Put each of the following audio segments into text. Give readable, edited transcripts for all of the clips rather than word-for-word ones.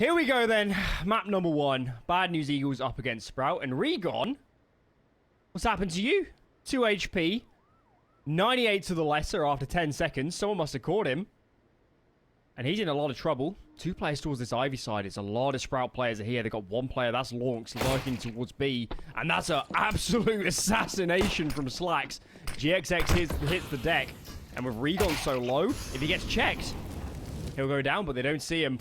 Here we go then. Map number 1. Bad News Eagles up against Sprout. And Regon, what's happened to you? 2 HP. 98 to the lesser after 10 seconds. Someone must have caught him. And he's in a lot of trouble. 2 players towards this Ivy side. It's a lot of Sprout players are here. They've got 1 player, that's Lonks, lurking towards B. And that's an absolute assassination from Slacks. GXX hits the deck. And with Regon so low, if he gets checked, he'll go down, but they don't see him.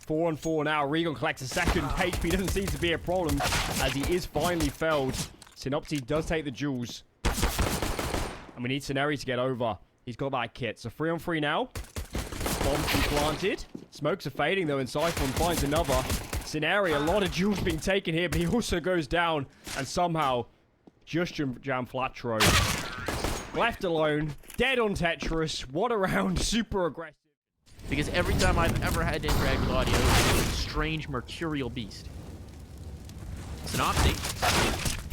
4 on 4 now. Regon collects a second. HP doesn't seem to be a problem as he is finally felled. Synopsy does take the jewels. And we need Scenari to get over. He's got that kit. So 3 on 3 now. Bombs been planted. Smokes are fading though, and Cypher finds another. Scenari, a lot of jewels being taken here, but he also goes down and somehow just jam Flatro. Left alone. Dead on Tetris. What a round. Super aggressive. Because every time I've ever had to interact with audio, it's a strange mercurial beast. Synopsy,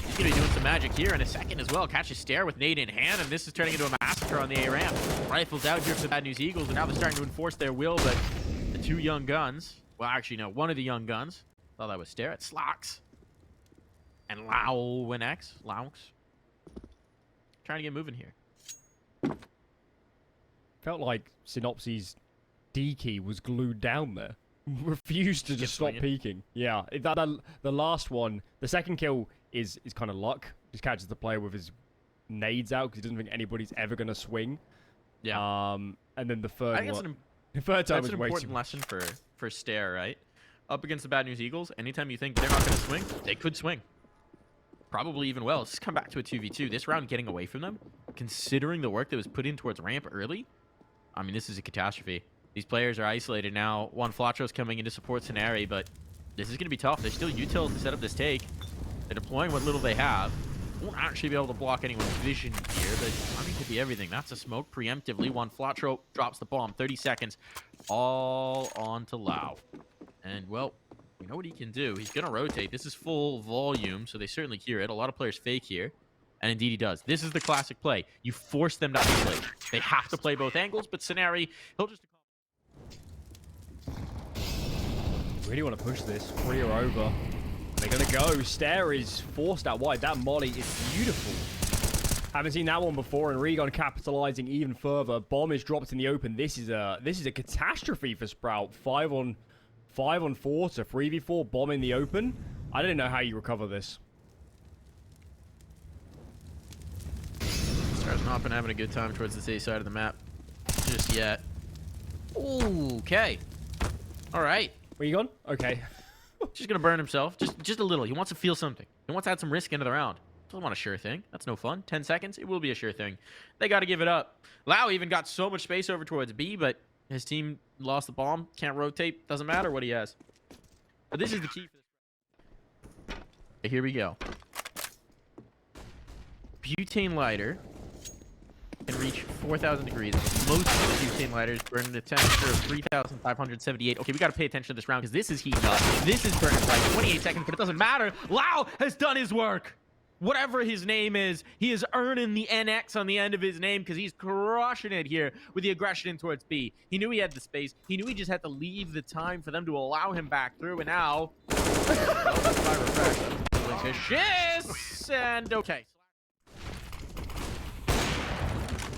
he's going to be doing some magic here in a second as well. Catches Stare with nade in hand, and this is turning into a massacre on the A ramp. Rifles out here for the Bad News Eagles, and now they're starting to enforce their will, but the 2 young guns, well, actually, no, one of the young guns, thought that was Stare, it's Slacks. And Laux, trying to get moving here. Felt like Synopsy's D key was glued down there. Refused to just stop peeking. Yeah, the last one, the second kill is kind of luck. Just catches the player with his nades out because he doesn't think anybody's ever going to swing. Yeah. And then the third one. The third time that's an important lesson for Stare, right? Up against the Bad News Eagles, anytime you think they're not going to swing, they could swing. Probably even well. Let's come back to a 2v2. This round getting away from them, considering the work that was put in towards ramp early, I mean, this is a catastrophe. These players are isolated now. One Flatro's coming in to support Scenari, but this is going to be tough. There's still utils to set up this take. They're deploying what little they have. Won't actually be able to block anyone's vision here, but I mean, could be everything. That's a smoke preemptively. One Flatro drops the bomb. 30 seconds. All on to Lau. And, well, we know what he can do. He's going to rotate. This is full volume, so they certainly hear it. A lot of players fake here. And indeed he does. This is the classic play. You force them to isolate. They have to play both angles, but Scenari, he'll just... Really want to push this. 3 are over. They're going to go. Stare is forced out wide. That molly is beautiful. Haven't seen that one before, and Regon capitalizing even further. Bomb is dropped in the open. This is a catastrophe for Sprout. 5 on 4 to 3v4. Bomb in the open. I don't know how you recover this. Star's not been having a good time towards this A side of the map just yet. Ooh, okay. All right. Where you gone? Okay. Just gonna burn himself. Just a little. He wants to feel something. He wants to add some risk into the round. Doesn't want a sure thing. That's no fun. 10 seconds. It will be a sure thing. They got to give it up. Lau even got so much space over towards B, but his team lost the bomb. Can't rotate. Doesn't matter what he has. But this is the key for this. Here we go. Butane lighter can reach 4,000 degrees. Most butane lighters burn at a temperature of 3,578. Okay, we got to pay attention to this round because this is heating up. This is burning bright. 28 seconds, but it doesn't matter. Lau has done his work. Whatever his name is, he is earning the NX on the end of his name because he's crushing it here with the aggression in towards B. He knew he had the space. He knew he just had to leave the time for them to allow him back through, and now... and okay.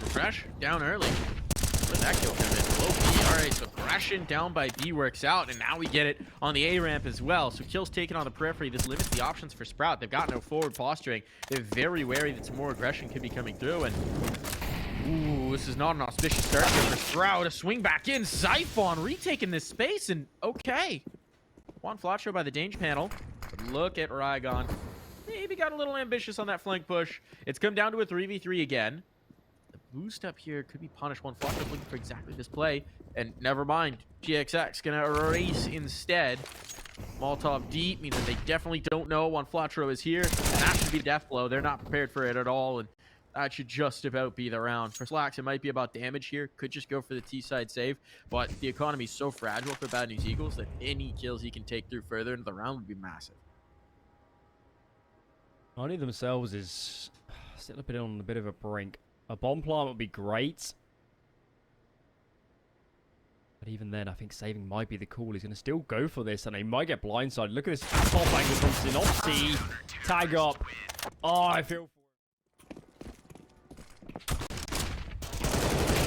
Refresh down early. Where's that kill come in? Low B. All right, so Gresham down by B works out, and now we get it on the A ramp as well. So kills taken on the periphery. This limits the options for Sprout. They've got no forward posturing. They're very wary that some more aggression could be coming through, and ooh, this is not an auspicious start here for Sprout. A swing back in. Zyphon retaking this space, and okay. Juan Flatro by the danger panel. But look at Rygon. Maybe got a little ambitious on that flank push. It's come down to a 3v3 again. Boost up here could be punished. One Flatro looking for exactly this play. And never mind. GXX gonna race instead. Molotov deep means that they definitely don't know One Flatro is here. And that should be death blow. They're not prepared for it at all. And that should just about be the round. For Slacks, it might be about damage here. Could just go for the T-side save. But the economy is so fragile for Bad News Eagles that any kills he can take through further into the round would be massive. Only themselves is still on a bit of a brink. A bomb plant would be great. But even then, I think saving might be the call. He's going to still go for this, and he might get blindsided. Look at this top angle from Synopsy. Tag up. Oh, I feel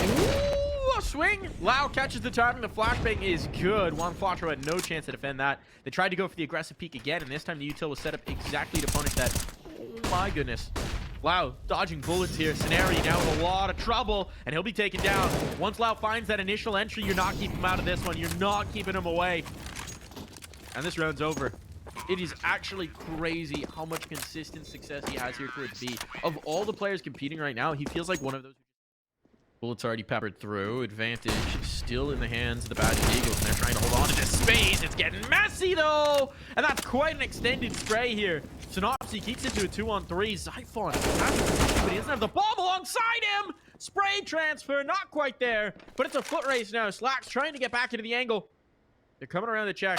Ooh, a swing. Lau catches the timing. The flashbang is good. Juan Flatro had no chance to defend that. They tried to go for the aggressive peek again, and this time the util was set up exactly to punish that. Oh my goodness. Lau dodging bullets here. Scenario now with a lot of trouble, and he'll be taken down. Once Lau finds that initial entry, you're not keeping him out of this one. You're not keeping him away. And this round's over. It is actually crazy how much consistent success he has here towards B. Of all the players competing right now, he feels like one of those. Bullets already peppered through. Advantage still in the hands of the Bad Eagles, and they're trying to hold on to this space. It's getting messy, though, and that's quite an extended spray here. Synopsy keeps it to a 2-on-3. Zyphon, but he doesn't have the bomb alongside him. Spray transfer, not quite there, but it's a foot race now. Slacks trying to get back into the angle. They're coming around the check.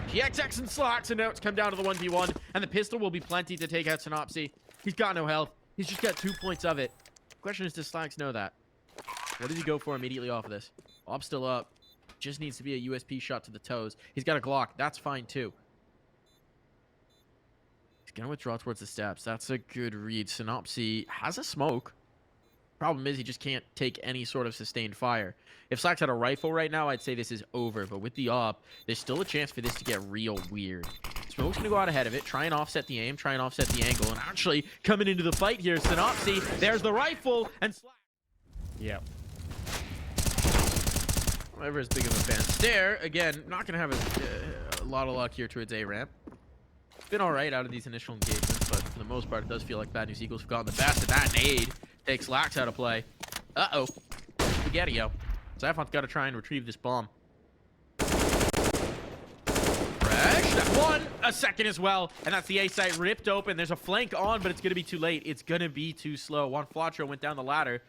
GXX and Slacks, and now it's come down to the 1v1, and the pistol will be plenty to take out Synopsy. He's got no health. He's just got 2 points of it. Question is, does Slacks know that? What does he go for immediately off of this? Bob's still up. Just needs to be a USP shot to the toes. He's got a Glock. That's fine, too. He's going to withdraw towards the steps. That's a good read. Synopsy has a smoke. Problem is, he just can't take any sort of sustained fire. If Slacks had a rifle right now, I'd say this is over. But with the op, there's still a chance for this to get real weird. Smoke's going to go out ahead of it, try and offset the aim, try and offset the angle. And actually, coming into the fight here, Synopsy, there's the rifle, and Slacks. Yep. Never as big of a fan. Stare, again, not going to have a lot of luck here towards A-ramp. It's been all right out of these initial engagements, but for the most part, it does feel like Bad News Eagles have gotten the best of that nade. Takes Lax out of play. Uh-oh. Spaghetti-o. Zyphon's got to try and retrieve this bomb. Fresh. That's one. A second as well. And that's the A site ripped open. There's a flank on, but it's going to be too late. It's going to be too slow. Juan Flatro went down the ladder.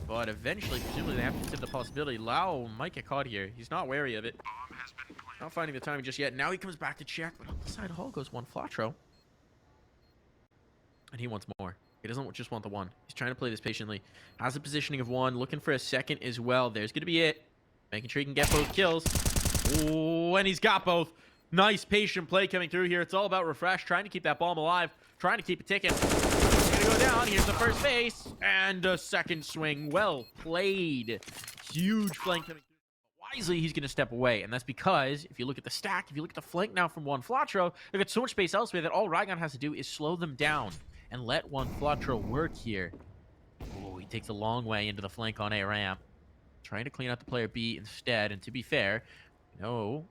But eventually, presumably, they have to consider the possibility. Lau might get caught here. He's not wary of it. Not finding the timing just yet. Now he comes back to check, but on the side hall goes Juan Flatro. And he wants more. He doesn't just want the one. He's trying to play this patiently. Has the positioning of one. Looking for a second as well. There's going to be it. Making sure he can get both kills. Ooh, and he's got both. Nice patient play coming through here. It's all about refresh. Trying to keep that bomb alive. Trying to keep it ticking. It's going to go down. Here's the first base. And a second swing. Well played. Huge flank coming through. Wisely, he's going to step away. And that's because, if you look at the stack, if you look at the flank now from Juan Flatro, they've got so much space elsewhere that all Rygon has to do is slow them down and let Juan Flatro work here. Oh, he takes a long way into the flank on A ramp. Trying to clean out the player B instead. And to be fair, no.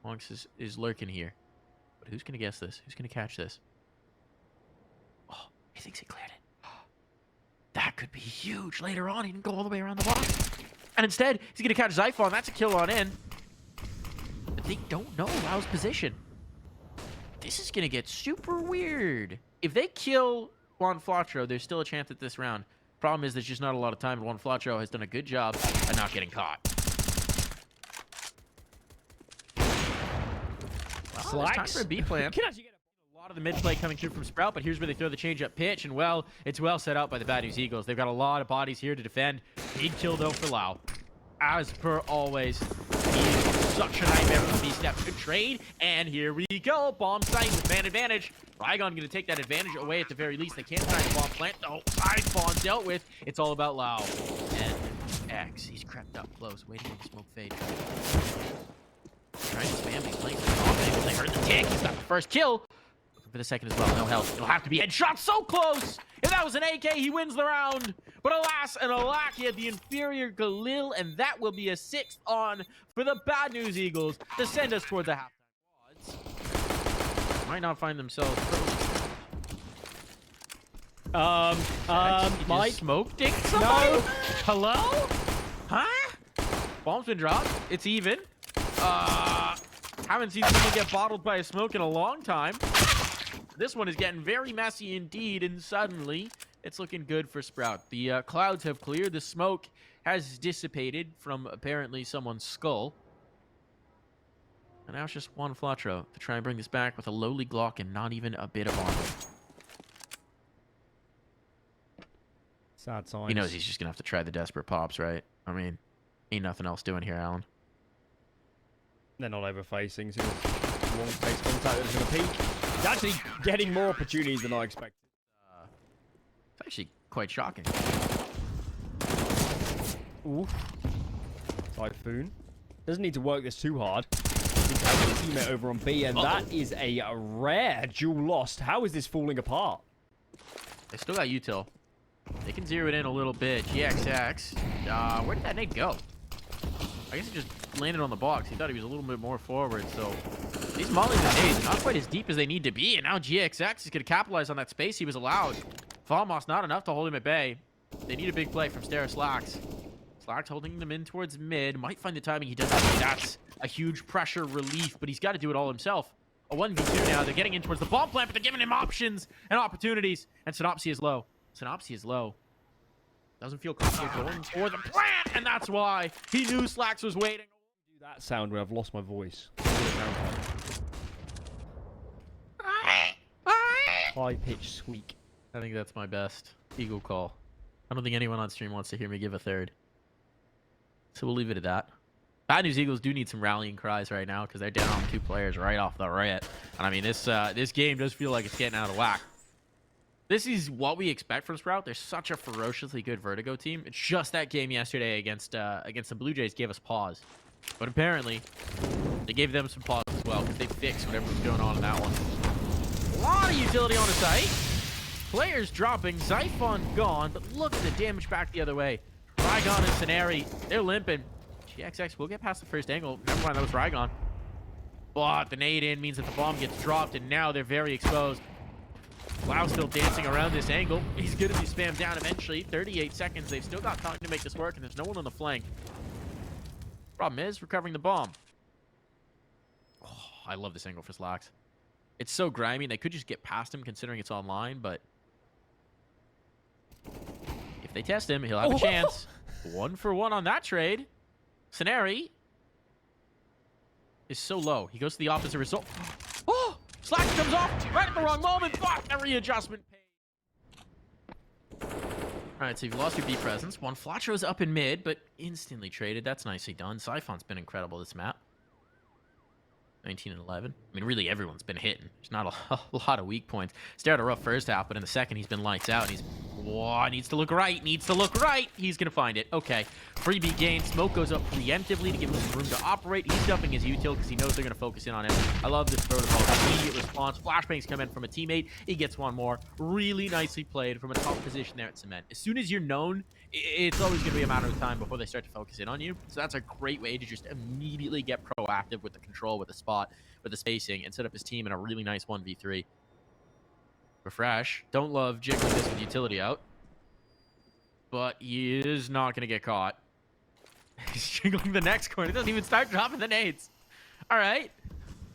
Monks is lurking here. But who's going to guess this? Who's going to catch this? Oh, he thinks he cleared it. That could be huge later on. He didn't go all the way around the block. And instead, he's going to catch Zyphon. That's a kill on in. But they don't know Lau's position. This is going to get super weird. If they kill Juan Flatro, there's still a chance at this round. Problem is, there's just not a lot of time. Juan Flatro has done a good job at not getting caught. Well, Slacks. time for a B plan. Can actually get a lot of the mid play coming through from Sprout, but here's where they throw the change-up pitch, and well, it's well set up by the Bad News Eagles. They've got a lot of bodies here to defend. Big kill, though, for Lau. As per always, he's such a nightmare from these steps. Good trade, and here we go. Bomb site with man advantage. Rygon going to take that advantage away at the very least. They can't find the bomb plant. Oh, Zyphon dealt with. It's all about Lau. And X, he's crept up close, waiting for the smoke fade. Trying to spam these flanks. They heard the tick. He's got the first kill. Looking for the second as well. No health. It'll have to be headshot. So close. If that was an AK, he wins the round. But alas and alack, he had the inferior Galil, and that will be a 6th on for the Bad News Eagles to send us toward the halftime quads. Might not find themselves. Mike. Smoke ding somebody? No. Hello? Huh? Bomb's been dropped. It's even. Haven't seen someone get bottled by a smoke in a long time. This one is getting very messy indeed, and suddenly it's looking good for Sprout. The clouds have cleared. The smoke has dissipated from apparently someone's skull. And now it's just Juan Flatro to try and bring this back with a lowly Glock and not even a bit of armor. Sad signs. He knows he's just going to have to try the desperate pops, right? I mean, Ain't nothing else doing here, Alan. They're not over facing, so one face contact is going to peak. He's actually getting more opportunities than I expected. It's actually quite shocking. Ooh. Typhoon. Doesn't need to work this too hard. He's having a teammate over on B, and that is a rare duel lost. How is this falling apart? They still got util. They can zero it in a little bit. GXX. Where did that nade go? I guess it just landed on the box. He thought he was a little bit more forward, so these mollies and nades are not quite as deep as they need to be, and now GXX is going to capitalize on that space he was allowed. Falmos not enough to hold him at bay. They need a big play from Stara Slacks. Slacks holding them in towards mid. Might find the timing. He doesn't. That's a huge pressure relief, but he's got to do it all himself. A 1v2 now. They're getting in towards the bomb plant, but they're giving him options and opportunities. And Synopsy is low. Synopsy is low. Doesn't feel comfortable going for the plant, and that's why he knew Slacks was waiting. Do that sound when I've lost my voice. High-pitched squeak. I think that's my best Eagle call. I don't think anyone on stream wants to hear me give a third. So we'll leave it at that. Bad News Eagles do need some rallying cries right now because they're down on 2 players right off the rip. And I mean, this game does feel like it's getting out of whack. This is what we expect from Sprout. They're such a ferociously good Vertigo team. It's just that game yesterday against the Blue Jays gave us pause. But apparently, they gave them some pause as well because they fixed whatever was going on in that one. A lot of utility on the site. Players dropping. Zyphon gone, but look at the damage back the other way. Rygon and Scenari, they're limping. GXX will get past the first angle. Never mind, that was Rygon. But the nade in means that the bomb gets dropped, and now they're very exposed. Wow, still dancing around this angle. He's going to be spammed down eventually. 38 seconds. They've still got time to make this work, and there's no one on the flank. Problem is, recovering the bomb. Oh, I love this angle for Slacks. It's so grimy. They could just get past him considering it's online, but if they test him, he'll have a chance. 1 for 1 on that trade. Scenari is so low. He goes to the opposite result. Oh! Slacks comes off right at the wrong moment. Fuck! That readjustment paid. Alright, so you've lost your B presence. One Flatro's up in mid, but instantly traded. That's nicely done. Siphon's been incredible this map. 19 and 11. I mean, really, everyone's been hitting. There's not a lot of weak points. Started a rough first half, but in the second, he's been lights out. And he's, whoa, needs to look right. Needs to look right. He's going to find it. Okay. Freebie gain. Smoke goes up preemptively to give him some room to operate. He's dumping his util because he knows they're going to focus in on him. I love this protocol. Immediate response. Flashbangs come in from a teammate. He gets one more. Really nicely played from a top position there at Cement. As soon as you're known, it's always going to be a matter of time before they start to focus in on you. So that's a great way to just immediately get proactive with the control, with the spot, with the spacing, and set up his team in a really nice 1v3. Refresh. Don't love jiggling this with utility out. But he is not going to get caught. He's jiggling the next corner. He doesn't even start dropping the nades. All right.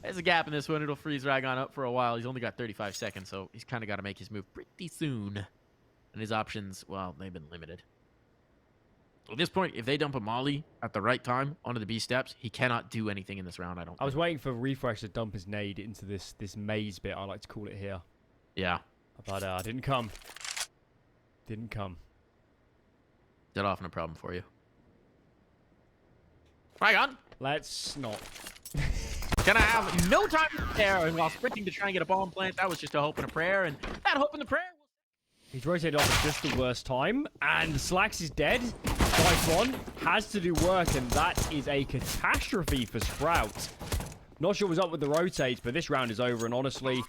There's a gap in this one. It'll freeze Rygon up for a while. He's only got 35 seconds, so he's kind of got to make his move pretty soon. And his options, well, they've been limited. At this point, if they dump a molly at the right time onto the B steps, he cannot do anything in this round, I don't think. I was waiting for Refresh to dump his nade into this maze bit, I like to call it here. Yeah. But didn't come. Didn't come. That often a problem for you. Rygon! Let's not. Gonna have no time to prepare, and while sprinting to try and get a bomb plant, that was just a hope and a prayer, and that hope and a prayer... He's rotated off at just the worst time, and Slacks is dead. Typhon has to do work, and that is a catastrophe for Sprout. Not sure what's up with the rotates, but this round is over, and honestly,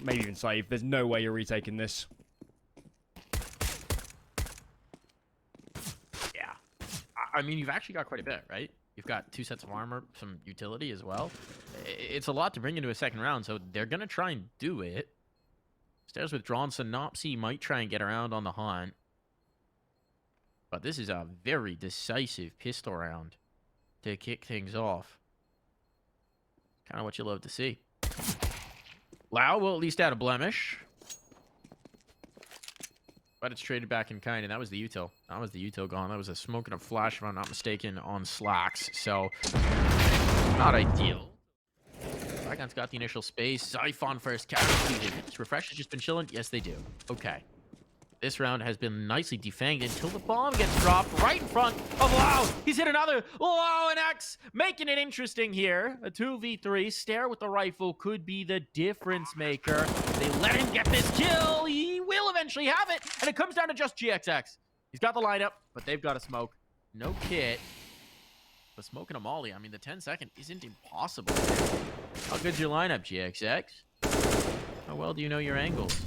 maybe even save. There's no way you're retaking this. Yeah. I mean, you've actually got quite a bit, right? You've got 2 sets of armor, some utility as well. It's a lot to bring into a second round, so they're going to try and do it. Stairs withdrawn. Synopsy might try and get around on the hunt. But this is a very decisive pistol round to kick things off. Kind of what you love to see. Lau will at least add a blemish. But it's traded back in kind, and that was the util. That was the util gone. That was a smoke and a flash, if I'm not mistaken, on Slacks. So, not ideal. Rygon's got the initial space. Zyphon first. This Refresh has just been chilling. Yes, they do. Okay. This round has been nicely defanged until the bomb gets dropped right in front of Lau. He's hit another. Lau and X making it interesting here. A 2v3. Stare with the rifle could be the difference maker. They let him get this kill. He will eventually have it. And it comes down to just GXX. He's got the lineup, but they've got a smoke. No kit. But smoking a molly, I mean, the 10-second isn't impossible. How good's your lineup, GXX? How well do you know your angles?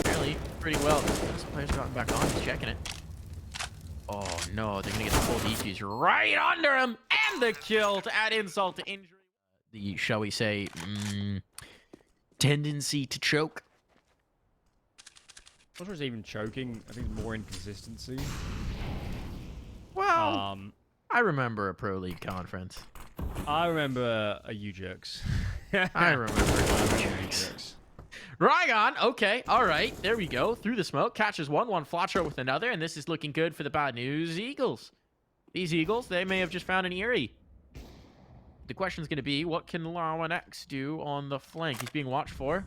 Apparently, pretty well. This player's gotten back on. He's checking it. Oh, no. They're going to get the full defuse right under him. And the kill to add insult to injury. The, shall we say, tendency to choke. I'm not sure it's even choking. I think it's more inconsistency. Well, I remember a Pro League conference. I remember a U-Jerks. I remember U-Jerks. Rygon, okay, all right, there we go. Through the smoke, catches one flash with another, and this is looking good for the bad news Eagles. These Eagles, they may have just found an Eerie. The question's going to be, what can Lau and X do on the flank? He's being watched for.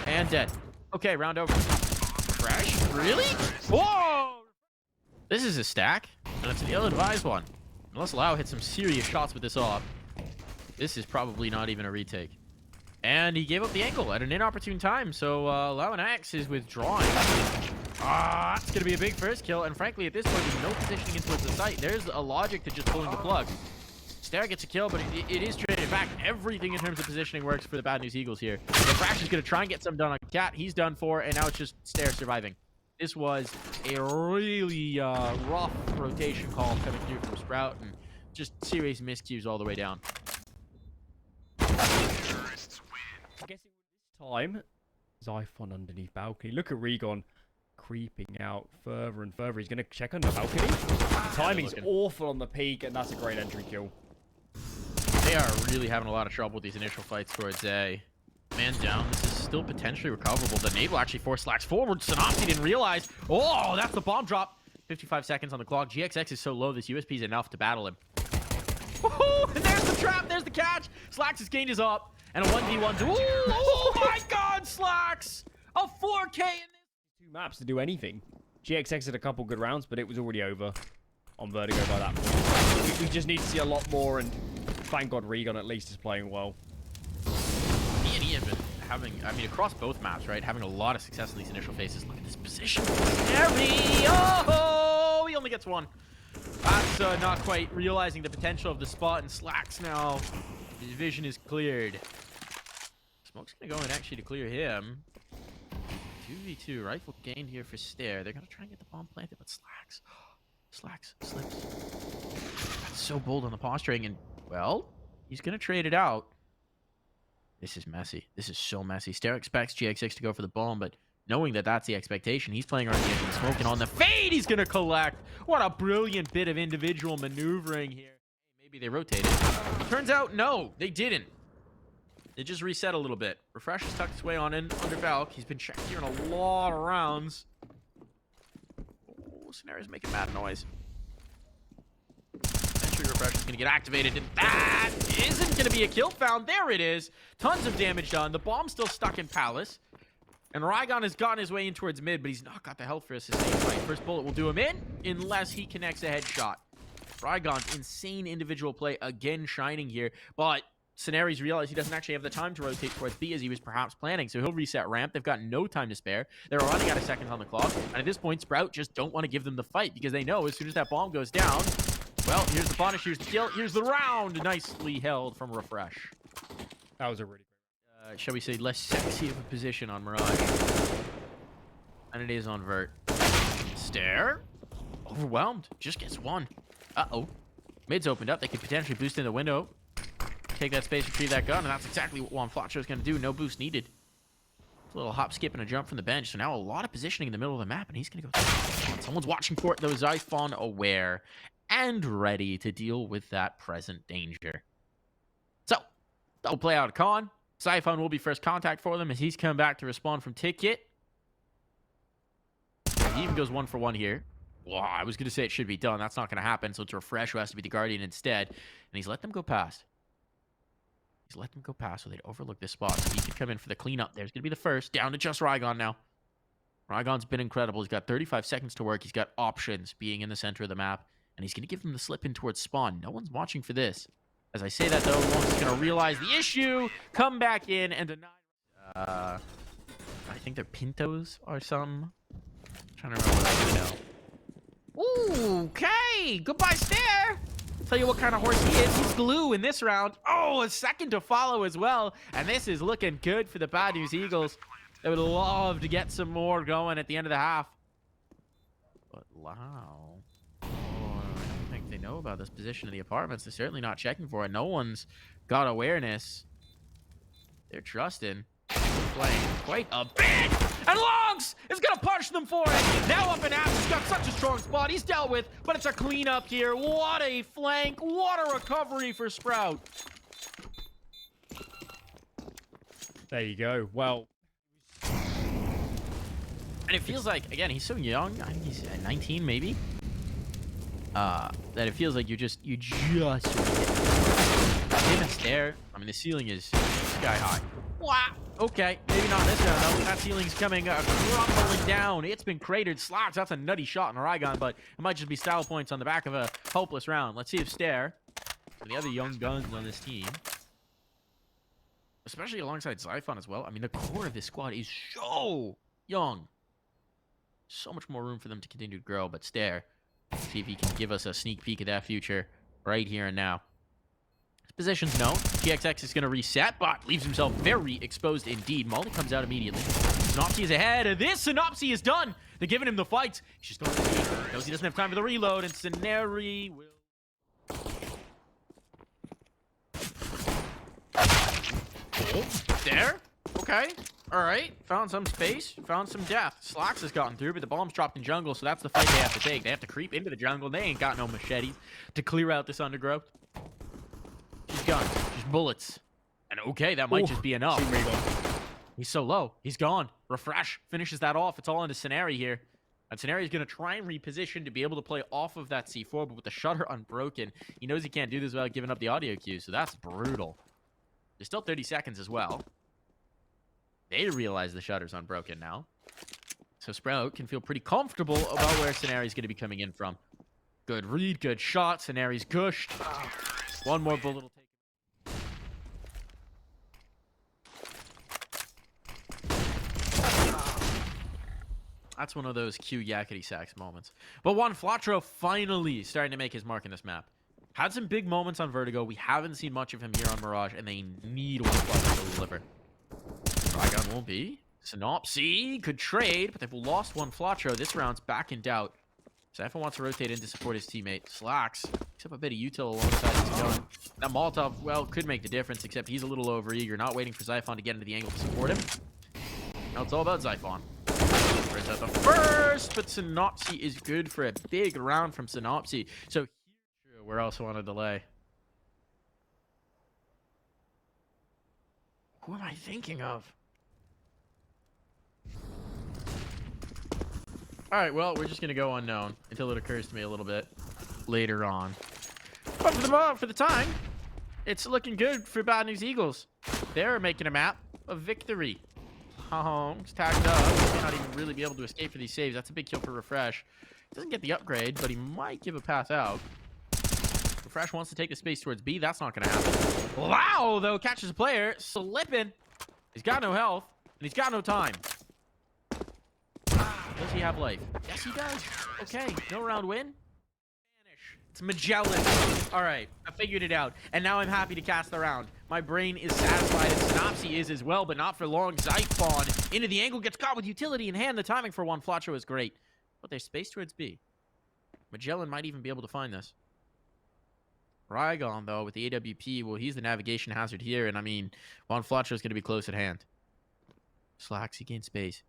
And dead. Okay, round over. Crash? Really? Whoa! This is a stack, and it's an ill-advised one. Unless Lau hits some serious shots with this off, this is probably not even a retake. And he gave up the angle at an inopportune time, so Lau and X is withdrawing. It's going to be a big first kill, and frankly, at this point, with no positioning in towards the site, there's a logic to just pulling the plug. Stare gets a kill, but it is traded back. Everything in terms of positioning works for the Bad News Eagles here. The Frash is going to try and get some done on Cat. He's done for, and now it's just Stare surviving. This was a really rough rotation call coming through from Sprout, and just serious miscues all the way down. I'm guessing this time, Xiphon underneath balcony. Look at Regon creeping out further and further. He's going to check under balcony. Timing's awful on the peak, and that's a great entry kill. They are really having a lot of trouble with these initial fights towards A. Man down. This is still potentially recoverable. The nade will actually force Slacks forward. Synopsy didn't realize. Oh, that's the bomb drop. 55 seconds on the clock. GXX is so low, this USP is enough to battle him. Woohoo! And there's the trap. There's the catch. Slacks has gained his up. And a 1v1. Oh my god, Slacks! A 4K in this. 2 maps to do anything. GXX had a couple good rounds, but it was already over on Vertigo by that point. We just need to see a lot more, and thank God Regon at least is playing well. BNE have been having, I mean, across both maps, right? Having a lot of success in these initial phases. Look at this position. Scary! Oh, he only gets one. That's not quite realizing the potential of the spot, and Slacks now. His vision is cleared. Smoke's gonna go in actually to clear him. 2v2 rifle gained here for Stare. They're gonna try and get the bomb planted, but Slacks slips. That's so bold on the posturing, and well, he's gonna trade it out. This is messy. This is so messy. Stare expects GXX to go for the bomb, but knowing that that's the expectation, he's playing around the edge of the smoke, and on the fade, he's gonna collect. What a brilliant bit of individual maneuvering here. Maybe they rotated. Turns out, no, they didn't. It just reset a little bit. Refresh has tucked his way on in under Valk. He's been checked here in a lot of rounds. Oh, Scenario's making mad noise. Entry Refresh is going to get activated, and that isn't going to be a kill found. There it is. Tons of damage done. The bomb's still stuck in Palace. And Rygon has gotten his way in towards mid, but he's not got the health for a sustained fight. First bullet will do him in, unless he connects a headshot. Rygon's insane individual play again shining here, but Scenarios realized he doesn't actually have the time to rotate towards B as he was perhaps planning, so he'll reset ramp. They've got no time to spare. They're running out of seconds on the clock, and at this point, Sprout just don't want to give them the fight because they know as soon as that bomb goes down, well, here's the punish, here's the kill, here's the round. Nicely held from Refresh. That was a really great, shall we say, less sexy of a position on Mirage than it is on Vert. Stare. Overwhelmed. Just gets one. Uh-oh. Mid's opened up. They could potentially boost in the window. Take that space, retrieve that gun, and that's exactly what Juan Flacho is going to do. No boost needed. A little hop, skip, and a jump from the bench. So now a lot of positioning in the middle of the map, and he's going to go. Someone's watching for it, though. Xiphon aware and ready to deal with that present danger. So, that'll play out a con. Xiphon will be first contact for them as he's come back to respond from Ticket. He even goes 1 for 1 here. Wow, I was going to say it should be done. That's not going to happen, so it's Refresh who has to be the Guardian instead. And he's let them go past. He's let them go past so they'd overlook this spot. So he could come in for the cleanup. There's going to be the first. Down to just Rygon now. Rygon's been incredible. He's got 35 seconds to work. He's got options being in the center of the map. And he's going to give them the slip in towards spawn. No one's watching for this. As I say that, though, Long's going to realize the issue, come back in, and deny. I think they're Pintos or something. I'm trying to remember what I do now. Ooh, okay. Goodbye, Stare. Tell you what kind of horse he is. He's glue in this round. Oh, a second to follow as well. And this is looking good for the Bad News Eagles. They would love to get some more going at the end of the half. But wow. Oh, I don't think they know about this position of the apartments. They're certainly not checking for it. No one's got awareness. They're trusting. Playing quite a bit. And Longs is going to punch them for it. Now up and out. He's got such a strong spot. He's dealt with, but it's a cleanup here. What a flank. What a recovery for Sprout. There you go. Well. And it feels like, again, he's so young. I think he's 19 maybe. That it feels like you just him and Stare. I mean, the ceiling is sky high. Wow. Okay, maybe not this round though. That ceiling's coming crumbling down. It's been cratered. Slats, that's a nutty shot in a Rygon, but it might just be style points on the back of a hopeless round. Let's see if Stare and the other young guns on this team, especially alongside Zyphon as well. I mean, the core of this squad is so young. So much more room for them to continue to grow, but Stare, see if he can give us a sneak peek of that future right here and now. His position's known. GXX is going to reset, but leaves himself very exposed indeed. Molly comes out immediately. Synopsy is ahead. This Synopsy is done. They're giving him the fight. He's just going to see. Knows he doesn't have time for the reload, and Scenari will... Oh, there. Okay. All right. Found some space. Found some death. Slacks has gotten through, but the bomb's dropped in jungle, so that's the fight they have to take. They have to creep into the jungle. They ain't got no machetes to clear out this undergrowth. Just guns. Just bullets. And okay, that might just be enough. He's so low. He's gone. Refresh. Finishes that off. It's all into Scenari here. And Scenari is going to try and reposition to be able to play off of that C4, but with the shutter unbroken, he knows he can't do this without giving up the audio cue, so that's brutal. There's still 30 seconds as well. They realize the shutter's unbroken now. So Sprout can feel pretty comfortable about where Scenari's going to be coming in from. Good read, good shot. Scenari's gushed. One more bullet will take. That's one of those cute yakety sax moments. But Juan Flatro finally starting to make his mark in this map. Had some big moments on Vertigo. We haven't seen much of him here on Mirage, and they need Juan Flatro to deliver. Rygon won't be. Synopsy could trade, but they've lost Juan Flatro. This round's back in doubt. Zyphon wants to rotate in to support his teammate. Slacks picks up a bit of util alongside his gun. That Molotov, well, could make the difference, except he's a little overeager, not waiting for Zyphon to get into the angle to support him. Now it's all about Zyphon. Brings out the first, but Synopsy is good for a big round from Synopsy. So we're also on a delay. Who am I thinking of? Alright, well, we're just going to go unknown until it occurs to me a little bit later on. But for the time, it's looking good for Bad News Eagles. They're making a map of victory. He's tagged up. He may not even really be able to escape for these saves. That's a big kill for Refresh. Doesn't get the upgrade, but he might give a pass out. Refresh wants to take the space towards B. That's not going to happen. Wow, though, catches a player. Slipping. He's got no health, and he's got no time. Does he have life? Yes, he does. Okay, no round win. It's Magellan. All right, I figured it out, and now I'm happy to cast the round. My brain is satisfied, and Synopsy is as well, but not for long. Zyphon into the angle, gets caught with utility in hand. The timing for Juan Flatro is great, but there's space towards B. Magellan might even be able to find this. Rygon, though, with the AWP, well, he's the navigation hazard here, and I mean, Juan Flatro is going to be close at hand. Slacks, he gains space.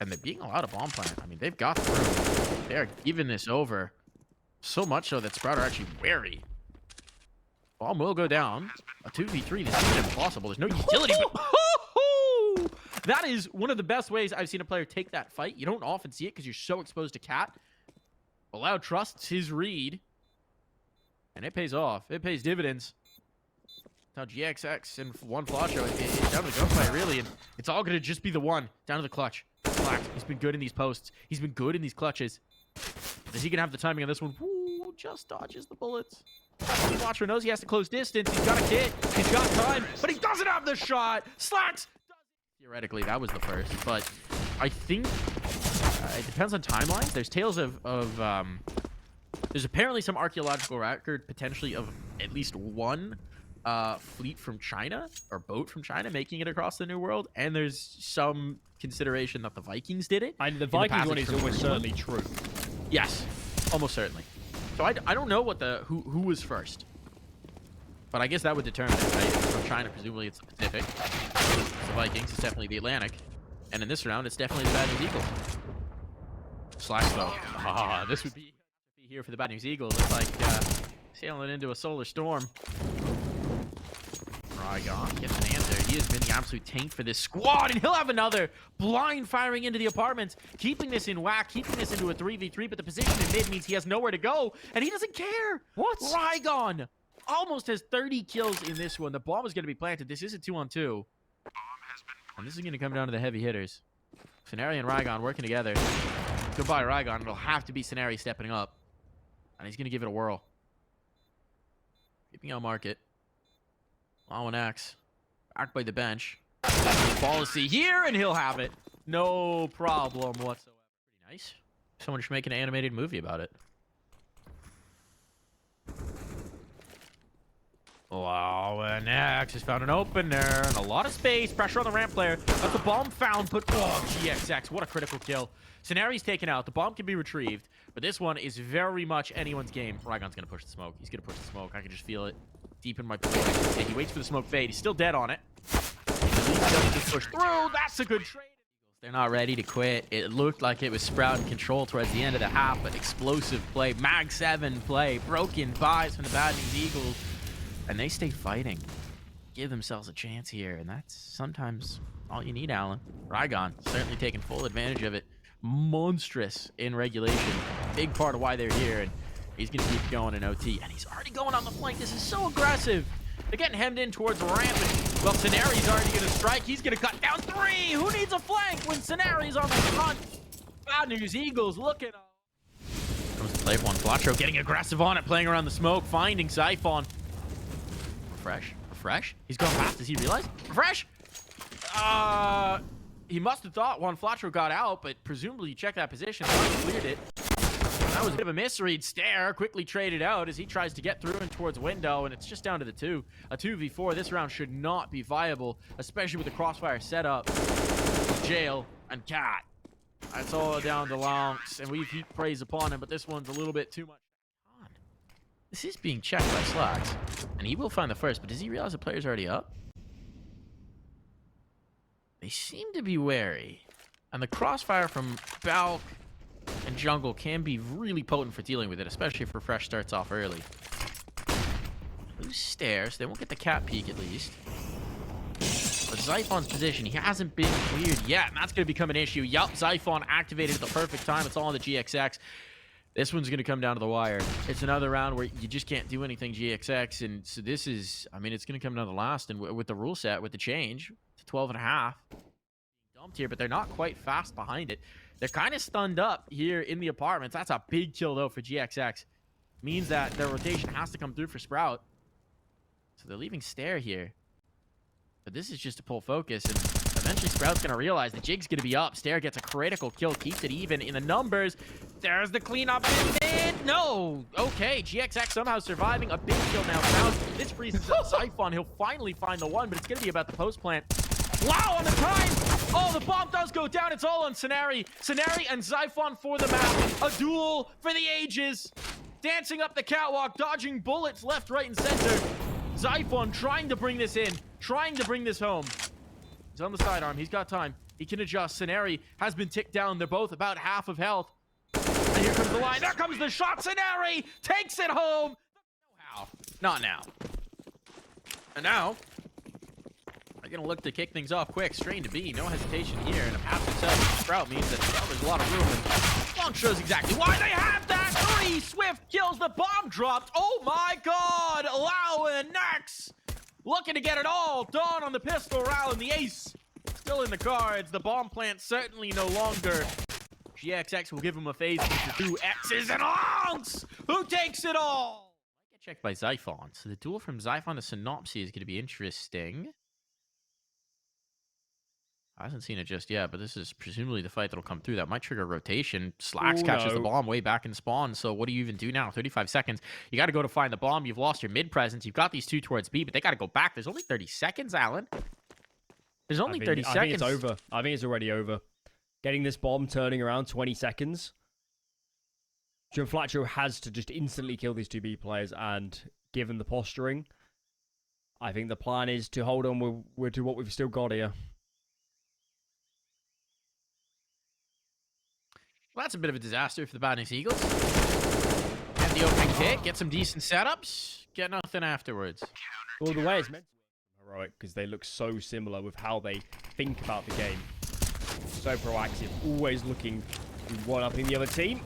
And they're being allowed a bomb plant. I mean, they've got through. They're giving this over. So much so that Sprout are actually wary. Bomb will go down. A 2v3. This isn't impossible. There's no utility. But that is one of the best ways I've seen a player take that fight. You don't often see it because you're so exposed to Cat. Loud trusts his read. And it pays off. It pays dividends. Now GXX and Juan Flatro, it's down to the gunfight, really. And it's all going to just be the one. Down to the clutch. Slacks Slack, he's been good in these posts. He's been good in these clutches. Is he going to have the timing on this one? Woo, just dodges the bullets. Watcher knows he has to close distance. He's got a kit. He's got time, but he doesn't have the shot. Slacks. Theoretically, that was the first, but I think it depends on timelines. There's tales of there's apparently some archaeological record potentially of at least one fleet from China or boat from China making it across the New World, and there's some consideration that the Vikings did it. And the Vikings one is almost certainly true. Yes, almost certainly. So I don't know what who was first, but I guess that would determine it, right? From China, presumably it's the Pacific. It's the Vikings. It's definitely the Atlantic, and in this round, it's definitely the Bad News Eagles. Slash though, this would be here for the Bad News Eagles. It's like sailing into a solar storm. Rygon gets an answer. He has been the absolute tank for this squad, and he'll have another blind firing into the apartments, keeping this in whack, keeping this into a 3v3, but the position in mid means he has nowhere to go, and he doesn't care. What? Rygon almost has 30 kills in this one. The bomb is going to be planted. This is a 2-on-2. And this is going to come down to the heavy hitters. Scenari and Rygon working together. Goodbye, Rygon. It'll have to be Scenari stepping up. And he's going to give it a whirl. Keeping out market. Law and X. Backed by the bench. Policy here, and he'll have it. No problem whatsoever. Pretty nice. Someone should make an animated movie about it. Wow, and X has found an opener and a lot of space. Pressure on the ramp player. That's the bomb found, but oh, GXX, what a critical kill. Scenari's taken out. The bomb can be retrieved, but this one is very much anyone's game. Rygon's going to push the smoke. He's going to push the smoke. I can just feel it deep in my point. Okay, he waits for the smoke fade. He's still dead on it. He doesn't just push through. That's a good trade. They're not ready to quit. It looked like it was Sprout in control towards the end of the half, but explosive play. Mag 7 play. Broken buys from the Bad News Eagles. And they stay fighting. Give themselves a chance here. And that's sometimes all you need, Alan. Rygon certainly taking full advantage of it. Monstrous in regulation. Big part of why they're here. And he's going to keep going in OT. And he's already going on the flank. This is so aggressive. They're getting hemmed in towards the ramp. And, well, Scenari's already going to strike. He's going to cut down 3. Who needs a flank when Scenari's on the front? Bad News Eagles looking up. Comes the play for one. Flatro getting aggressive on it. Playing around the smoke. Finding Siphon. Refresh? He's gone fast. Does he realize? Refresh? He must have thought Juan Flatro got out, but presumably you check that position. Cleared it. That was a bit of a misread. Stare quickly traded out as he tries to get through and towards window, and it's just down to the 2. A 2v4. This round should not be viable, especially with the crossfire setup. Jail and Cat. That's all down to Lonks, and we've heaped praise upon him, but this one's a little bit too much. This is being checked by Slacks, and he will find the first, but does he realize the player's already up? They seem to be wary, and the crossfire from Balk and Jungle can be really potent for dealing with it, especially if Refresh starts off early. Lose stairs, they won't get the cat peek at least. But Xiphon's position, he hasn't been cleared yet, and that's going to become an issue. Yup, Xiphon activated at the perfect time. It's all on the GXX. This one's going to come down to the wire. It's another round where you just can't do anything GXX. And so this is, I mean, it's going to come down to the last. And with the rule set, with the change to 12.5, dumped here, but they're not quite fast behind it. They're kind of stunned up here in the apartments. That's a big kill, though, for GXX. Means that their rotation has to come through for Sprout. So they're leaving Stare here. But this is just to pull focus. And eventually Sprout's going to realize the jig's going to be up. Stare gets a critical kill, keeps it even in the numbers. There's the cleanup in mid. No. Okay, GXX somehow surviving. A big kill now found. This freezes up Siphon. He'll finally find the one, but it's going to be about the post plant. Wow, on the time. Oh, the bomb does go down. It's all on Scenari. Scenari and Siphon for the map. A duel for the ages. Dancing up the catwalk, dodging bullets left, right, and center. Siphon trying to bring this in. Trying to bring this home. He's on the sidearm. He's got time. He can adjust. Scenari has been ticked down. They're both about half of health. And here comes the line. There comes the shot. Scenari takes it home. How? Not now. And now, they're going to look to kick things off quick. Strain to B. No hesitation here. And a pass itself Sprout means that there's a lot of room. And Long shows exactly why they have that. 3 swift kills. The bomb dropped. Oh my god. Lau and Nex looking to get it all done on the pistol round. The ace still in the cards. The bomb plant certainly no longer. GXX will give him a phase into 2 X's and onks. Who takes it all? Get checked by Xiphon. So the duel from Xiphon to Synopsy is going to be interesting. I haven't seen it just yet, but this is presumably the fight that'll come through. That might trigger a rotation. Slacks catches the bomb way back in spawn. So what do you even do now? 35 seconds. You got to go to find the bomb. You've lost your mid presence. You've got these 2 towards B, but they got to go back. There's only 30 seconds, Alan. There's only 30 seconds. I think it's over. I think it's already over. Getting this bomb turning around 20 seconds. Joe Flatcho has to just instantly kill these 2B players, and given the posturing, I think the plan is to hold on with what we've still got here. Well, that's a bit of a disaster for the Bad News Eagles. Get the opening kick, get some decent setups, get nothing afterwards. Well, the way it's meant to be heroic, because they look so similar with how they think about the game. So proactive, always looking to one-upping the other team.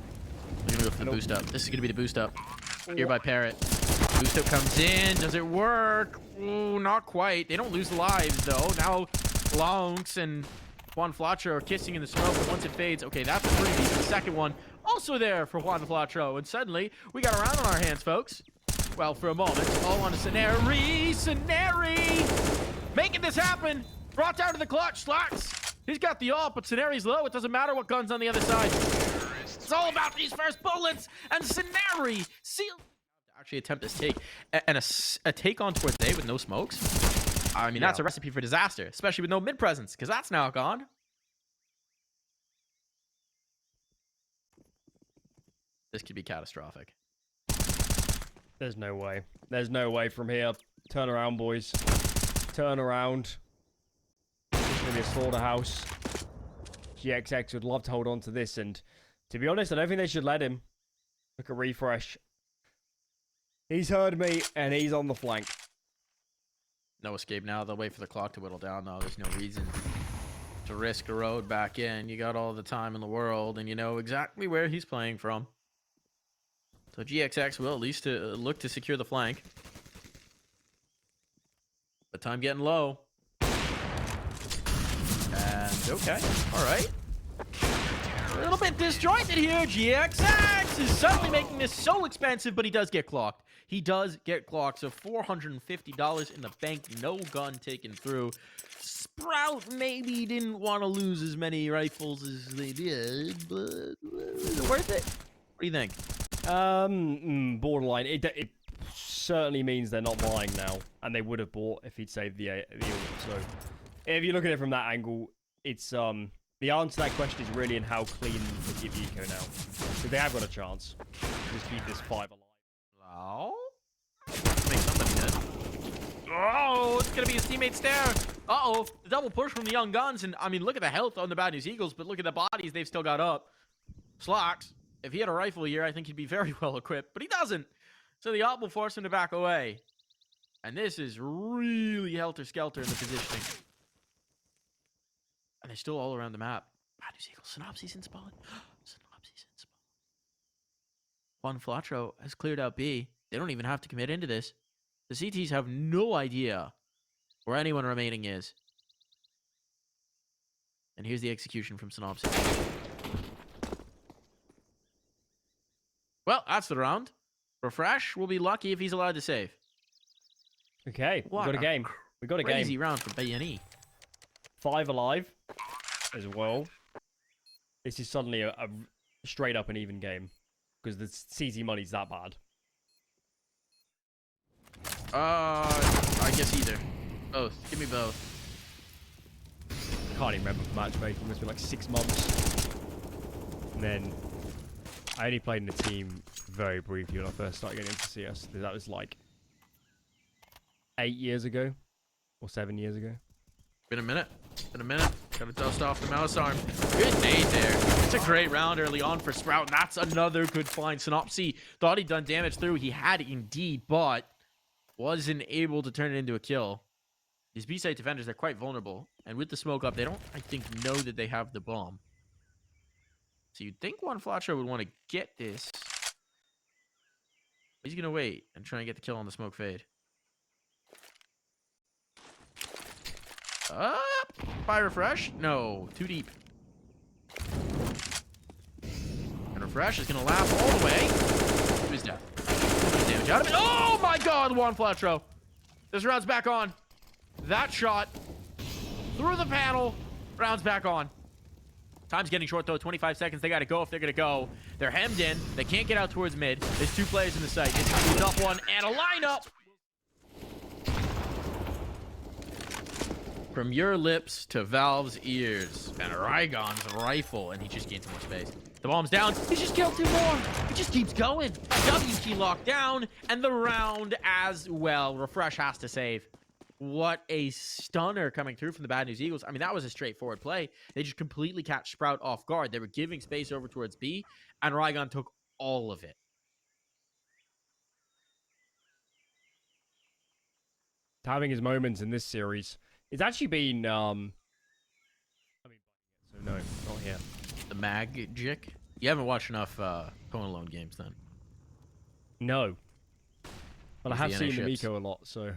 We're going to go for the boost up. This is going to be the boost up. Here by Parrot. Boost up comes in. Does it work? Ooh, not quite. They don't lose the lives, though. Now, Lonks and Juan Flatro are kissing in the smoke, but once it fades, okay, that's a freebie. The second one, also there for Juan Flatro. And suddenly, we got a round on our hands, folks. Well, for a moment, all on a Scenary. Making this happen. Brought down to the clutch, Slacks. He's got the ult, but Scenary's low. It doesn't matter what gun's on the other side. It's all about these first bullets, and Scenary sealed. Actually attempt this take, and a take on towards A with no smokes. I mean, that's a recipe for disaster, especially with no mid presence, because that's now gone. This could be catastrophic. There's no way. There's no way from here. Turn around, boys. Turn around. It's going to be a slaughterhouse. GXX would love to hold on to this, and to be honest, I don't think they should let him. Look at refresh. He's heard me, and he's on the flank. No escape now. They'll wait for the clock to whittle down, though. There's no reason to risk a road back in. You got all the time in the world, and you know exactly where he's playing from. So GXX will at least look to secure the flank. But time getting low. And okay, all right. A little bit disjointed here. GXX is suddenly making this so expensive, but he does get clocked. He does get clocked, so $450 in the bank. No gun taken through. Sprout maybe didn't want to lose as many rifles as they did, but is it worth it? What do you think? Borderline. It certainly means they're not buying now, and they would have bought if he'd saved the order. So if you look at it from that angle, it's the answer to that question is really in how clean they give Eco now. So they have got a chance. Just keep this 5 alive. Oh, make somebody dead. Oh, it's gonna be his teammate's there. Uh-oh, the double push from the Young Guns, and I mean, look at the health on the Bad News Eagles, but look at the bodies they've still got up. Slacks, if he had a rifle here, I think he'd be very well equipped, but he doesn't. So the op will force him to back away. And this is really helter-skelter in the positioning. And they're still all around the map. Bad News Eagles, Synopsis in spawn. Synopsis in spawn. Juan Flatro has cleared out B. They don't even have to commit into this. The CTs have no idea where anyone remaining is. And here's the execution from Synopsis. Well, that's the round. Refresh will be lucky if he's allowed to save. Okay, we got a game. We got a game. Crazy round for BNE. 5 alive as well. This is suddenly a straight up and even game because the CZ money's that bad. I guess either. Both. Give me both. Can't even remember matchmaking. It's been like 6 months. And then I only played in a team very briefly when I first started getting into CS. That was like 8 years ago or 7 years ago. Been a minute. Gotta dust off the mouse arm. Good nade there. It's a great round early on for Sprout. And that's another good find. Synopsy thought he'd done damage through. He had indeed, but wasn't able to turn it into a kill. These B-side defenders, they're quite vulnerable. And with the smoke up, they don't, I think, know that they have the bomb. So you'd think Juan Flatro would want to get this. He's going to wait and try and get the kill on the smoke fade. up by Refresh. No, too deep. And Refresh is going to laugh all the way to his death. Damage out of it. Oh my god, Juan Fletro. This round's back on. That shot through the panel. Round's back on. Time's getting short, though. 25 seconds. They got to go if they're going to go. They're hemmed in. They can't get out towards mid. There's 2 players in the site. It's going to be a tough one. And a lineup. From your lips to Valve's ears. And Rygon's rifle. And he just gained too much space. The bomb's down. He just killed 2 more. He just keeps going. W key locked down. And the round as well. Refresh has to save. What a stunner coming through from the Bad News Eagles. I mean, that was a straightforward play. They just completely catch Sprout off guard. They were giving space over towards B, and Rygon took all of it. Having his moments in this series. It's actually been, so no, not here. The magic? You haven't watched enough Going Alone games, then? No. But I have BNE seen the ships. Miko a lot, so...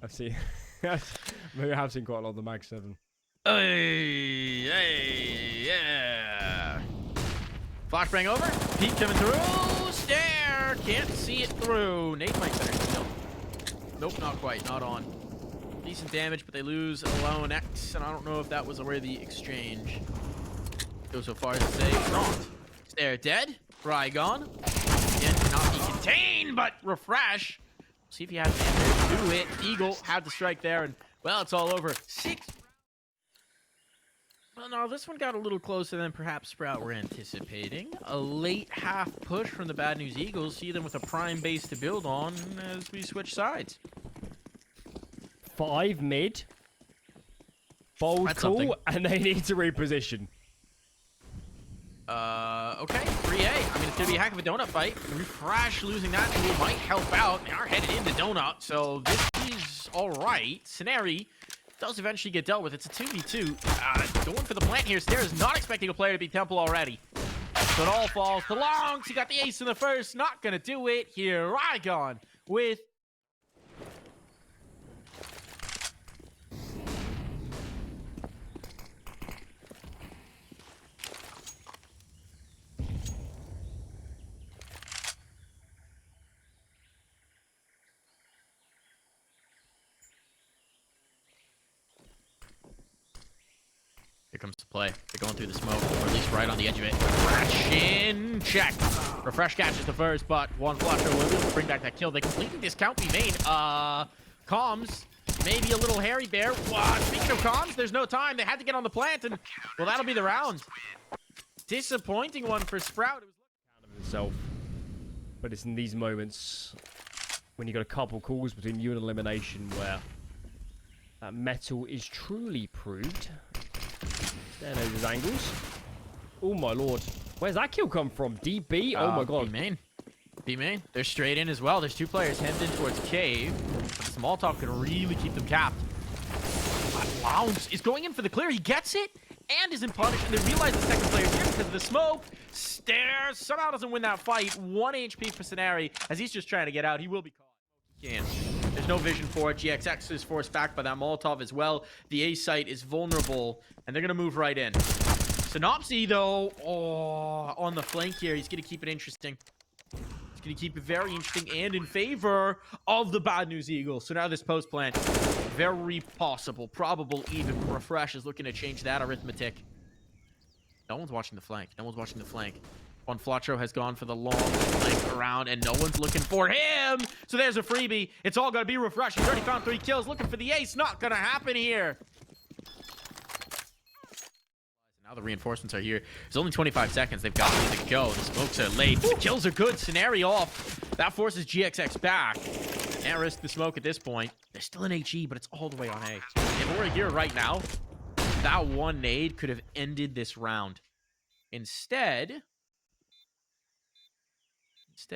I've seen... Maybe I have seen quite a lot of the Mag 7. Hey, yeah. Flashbang over. Peek coming through. Stare. Can't see it through. Nate might better still. Nope, not quite. Not on. Decent damage, but they lose alone X, and I don't know if that was a worthy exchange. Go so far as to say not. Stare dead. Rygon. Again, cannot be contained, but Refresh. See if he has to do it. Eagle had to strike there, and, well, it's all over. 6. Well, no, this one got a little closer than perhaps Sprout were anticipating. A late half push from the Bad News Eagles. See them with a prime base to build on as we switch sides. 5 mid. Bold That's call, something. and they need to reposition. Okay, 3A. I mean, it's gonna be a heck of a donut fight. Refresh losing that angle might help out. They are headed into donut, so this is all right. Scenari does eventually get dealt with. It's a 2v2. Going for the plant here. Stare is not expecting a player to be Temple already. So it all falls to Longs. He got the ace in the first. Not gonna do it here. Rygon with... Here comes the play. They're going through the smoke, or at least right on the edge of it. Refresh in check. Refresh catches the first, but Juan Fletcher will able to bring back that kill. They completely discount B main. Comms, maybe a little hairy bear. What? Speaking of comms, there's no time. They had to get on the plant, and, well, that'll be the round. Disappointing one for Sprout. It was Out of himself. But it's in these moments when you got a couple calls between you and elimination where that metal is truly proved. There knows his angles. Oh my lord. Where's that kill come from? DB? Oh my god. B main. B main. They're straight in as well. There's 2 players hemmed in towards cave. But this Molotov can really keep them capped. But Lounge is going in for the clear. He gets it and isn't punished. And they realize the second player's here because of the smoke. Stares. Somehow doesn't win that fight. 1 HP for Scenari as he's just trying to get out. He will be caught. He can. There's no vision for it. GXX is forced back by that Molotov as well. The A site is vulnerable, and they're going to move right in. Synopsy, though, on the flank here. He's going to keep it interesting. He's going to keep it very interesting and in favor of the Bad News Eagles. So now this post plant, very possible, probable even. Refresh is looking to change that arithmetic. No one's watching the flank. No one's watching the flank. Juan Fletro has gone for the long flank around, and no one's looking for him. So there's a freebie. It's all going to be Refresh. He's already found 3 kills. Looking for the ace. Not going to happen here. Now the reinforcements are here. There's only 25 seconds. They've got to go. The smokes are late. The kills are good. Scenario off. That forces GXX back. Can't risk the smoke at this point. They're still in HE, but it's all the way on A. If we're here right now, that one nade could have ended this round. Instead,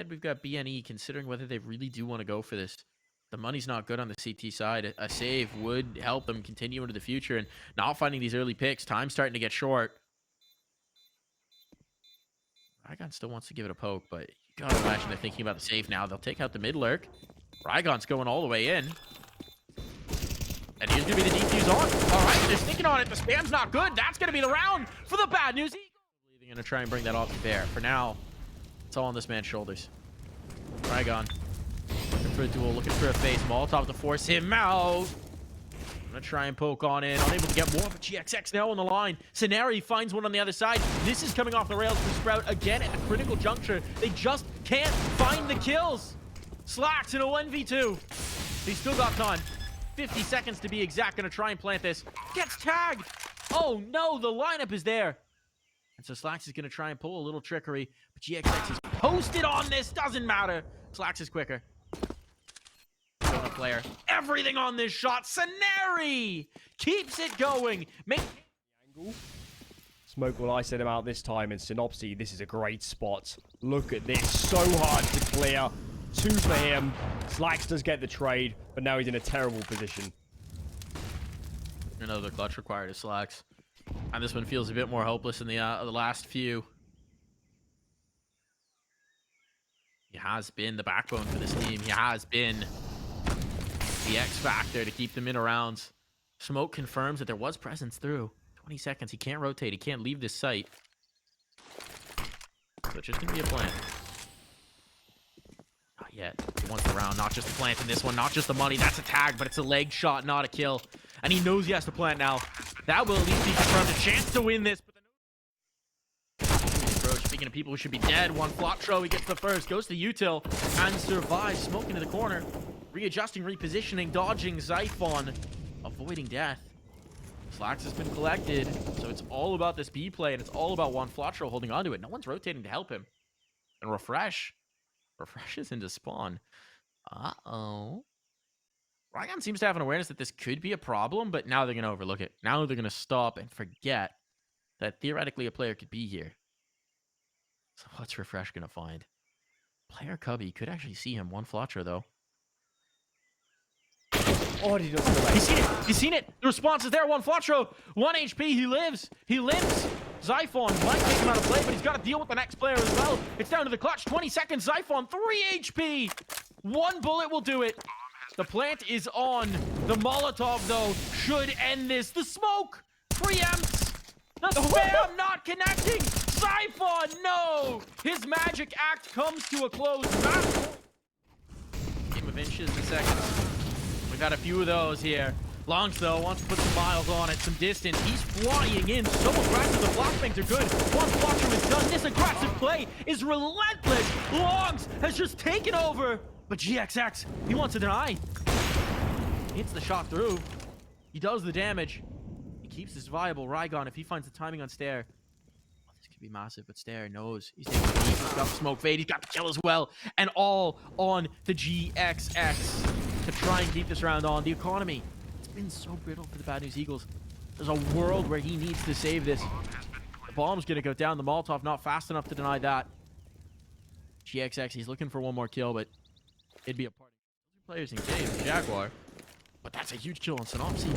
we've got BNE considering whether they really do want to go for this. The money's not good on the CT side. A save would help them continue into the future, and not finding these early picks. Time's starting to get short. Rygon still wants to give it a poke, but you gotta imagine they're thinking about the save now. They'll take out the mid lurk. Rygon's going all the way in. And here's going to be the defuse on. All right, they're sticking on it. The spam's not good. That's going to be the round for the Bad News Eagles. They're going to try and bring that off to bear. For now, it's all on this man's shoulders. Rygon. Looking for a duel, looking for a face. Molotov to force him out. I'm going to try and poke on in. Unable to get more, but GXX now on the line. Scenari finds one on the other side. This is coming off the rails for Sprout again at a critical juncture. They just can't find the kills. Slacks in a 1v2. He's still got time. 50 seconds to be exact. Going to try and plant this. Gets tagged. Oh no, the lineup is there. And so Slacks is going to try and pull a little trickery. But GXX is posted on this. Doesn't matter. Slacks is quicker. Player. Everything on this shot. Scenari keeps it going. Smoke will ice it out this time, and Synopsy, this is a great spot. Look at this. So hard to clear. 2 for him. Slacks does get the trade, but now he's in a terrible position. Another clutch required of Slacks. And this one feels a bit more hopeless than the last few. He has been the backbone for this team. He has been the X factor to keep them in rounds. Smoke confirms that there was presence through. 20 seconds. He can't rotate. He can't leave this site. So it's just going to be a plant. Not yet. He wants the round. Not just the plant in this one. Not just the money. That's a tag, but it's a leg shot, not a kill. And he knows he has to plant now. That will at least be confirmed. A chance to win this. Speaking of people who should be dead, one Flotro. He gets the first. Goes to Util and survives. Smoke into the corner. Readjusting, repositioning, dodging Zyphon, avoiding death. Slacks has been collected, so it's all about this B play, and it's all about Juan Flotro holding onto it. No one's rotating to help him. And Refresh is into spawn. Uh-oh. Rygon seems to have an awareness that this could be a problem, but now they're going to overlook it. Now they're going to stop and forget that theoretically a player could be here. So what's Refresh going to find? Player Cubby could actually see him. Juan Flotro, though. Oh, he doesn't. He's seen it. He's seen it. The response is there. One Flotro. 1 HP. He lives. He lives. Zyphon might take him out of play, but he's got to deal with the next player as well. It's down to the clutch. 20 seconds. Zyphon, 3 HP. 1 bullet will do it. The plant is on. The Molotov, though, should end this. The smoke preempts. The spam not connecting. Zyphon, no. His magic act comes to a close. Game of inches and seconds. Got a few of those here. Longs, though, wants to put some miles on it, some distance. He's flying in, so aggressive. The flashbangs are good. One Flotro is done. This aggressive play is relentless. Longs has just taken over. But GXX, he wants to deny. Hits the shot through. He does the damage. He keeps this viable. Rygon, if he finds the timing on Stair. Oh, this could be massive, but Stair knows. He's taking the lead. He's got the smoke fade. He's got the kill as well. And all on the GXX. To try and keep this round on. The economy, it's been so brittle for the Bad News Eagles. There's a world where he needs to save this. The bomb's going to go down. The Molotov not fast enough to deny that. GXX, he's looking for one more kill, but it'd be a party. Players engaged. Jaguar. But that's a huge kill on Synopsy.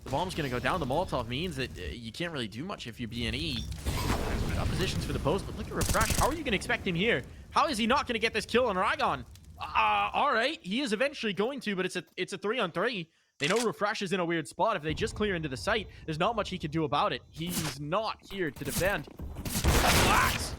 The bomb's going to go down. The Molotov means that you can't really do much if you're BNE. Got positions for the post, but look at Refresh. How are you going to expect him here? How is he not going to get this kill on Rygon? All right, he is eventually going to, but it's a 3-on-3. They know Refresh is in a weird spot. If they just clear into the site, there's not much he can do about it. He's not here to defend. Slacks.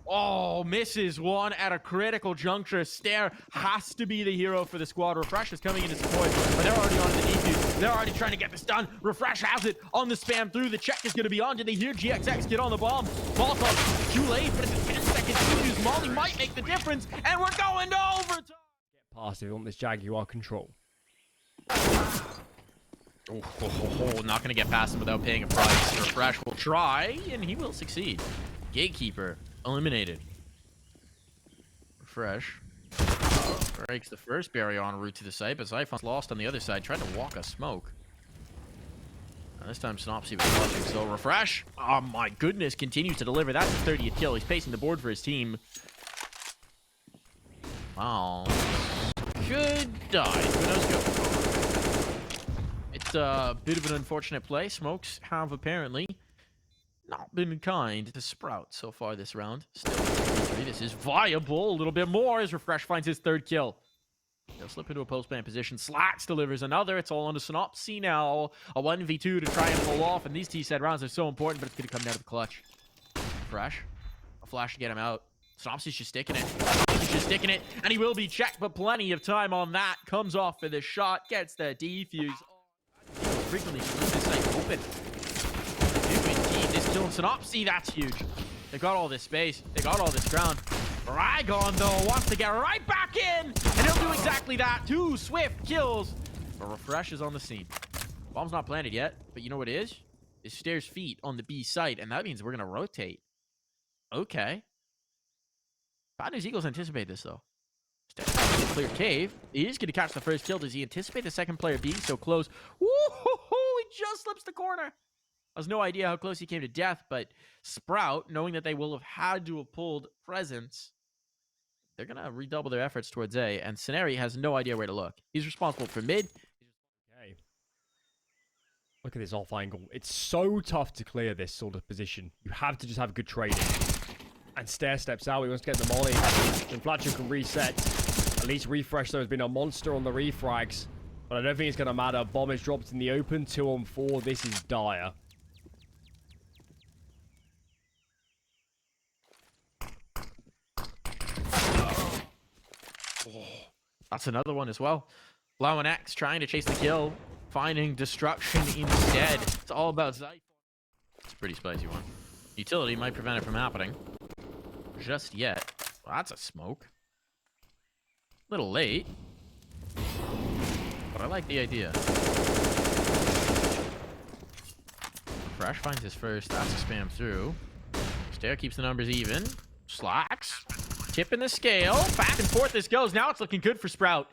Oh, misses one at a critical juncture. Stair has to be the hero for the squad. Refresh is coming in to support, but they're already on the defuse. They're already trying to get this done. Refresh has it on the spam through. The check is going to be on. Did they hear GXX get on the bomb? Molotov, too late, but it's a 10-second defuse. Molly might make the difference, and we're going to overtime. Get past if you want this Jaguar control. Not going to get past him without paying a price. Refresh will try, and he will succeed. Gatekeeper eliminated. Refresh breaks the first barrier en route to the site, but Zyphon's lost on the other side. Tried to walk a smoke. Now this time Synopsy was watching, so Refresh, oh my goodness, continues to deliver. That's his 30th kill. He's pacing the board for his team. Wow. Should die. Who knows? Go. It's a bit of an unfortunate play. Smokes have apparently not been kind to Sprout so far this round. Still, this is viable a little bit more as Refresh finds his 3rd kill. They'll slip into a post-plant position. Slacks delivers another. It's all on to Synopsy now. A 1v2 to try and pull off. And these T-set rounds are so important, but it's going to come down to the clutch. Fresh. A flash to get him out. Synopsy's just sticking it. He's just sticking it. And he will be checked, but plenty of time on that. Comes off for the shot. Gets the defuse. Frequently leave this site open. They do indeed. This killing Synopsy. That's huge. They got all this space. They got all this ground. Rygon, though, wants to get right back in, and he'll do exactly that. 2 swift kills. But Refresh is on the scene. Bomb's not planted yet, but you know what it is? It's Stairs' feet on the B site, and that means we're going to rotate. Okay. Bad News Eagles anticipate this, though. Stairs has a clear cave. He is going to catch the first kill. Does he anticipate the second player being so close? Woo-hoo-hoo! He just slips the corner. I have no idea how close he came to death, but Sprout, knowing that they will have had to have pulled presence, they're going to redouble their efforts towards A, and Scenari has no idea where to look. He's responsible for mid. Okay. Look at this off angle. It's so tough to clear this sort of position. You have to just have good trading. And Stair steps out. He wants to get the molly. Then Fletcher can reset. At least Refresh, though, has been a monster on the refrags. But I don't think it's going to matter. Bomb is dropped in the open. 2 on 4. This is dire. That's another one as well. Blau and X trying to chase the kill, finding destruction instead. It's all about Zyphon. It's a pretty spicy one. Utility might prevent it from happening. Just yet. Well, that's a smoke. Little late. But I like the idea. Fresh finds his first. That's a spam through. Stair keeps the numbers even. Slacks. Tipping the scale. Back and forth this goes. Now it's looking good for Sprout.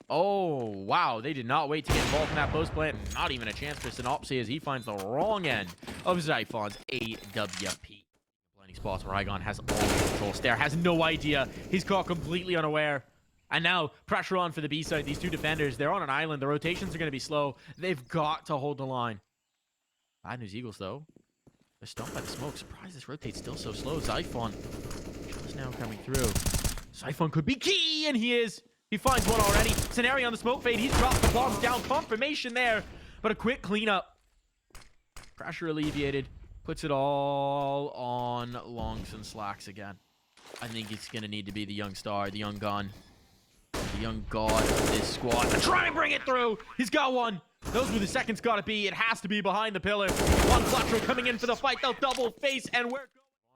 Oh, wow. They did not wait to get involved in that post plant. Not even a chance for Synopsy as he finds the wrong end of Zyphon's AWP. Plenty spots where Rygon has all the control. Stair has no idea. He's caught completely unaware. And now pressure on for the B side. These 2 defenders, they're on an island. The rotations are going to be slow. They've got to hold the line. Bad News Eagles, though. They're stumped by the smoke. Surprised this rotate's still so slow. Zyphon just now coming through. Zyphon could be key, and he is. He finds one already. Scenario on the smoke fade. He's dropped the bombs down. Confirmation there, but a quick cleanup. Pressure alleviated. Puts it all on Longs and Slacks again. I think it's going to need to be the young star, the young gun, the young god of this squad. And try and bring it through. He's got one. Those were the seconds got to be. It has to be behind the pillar. One Fletcher coming in for the fight. They'll double face, and we're going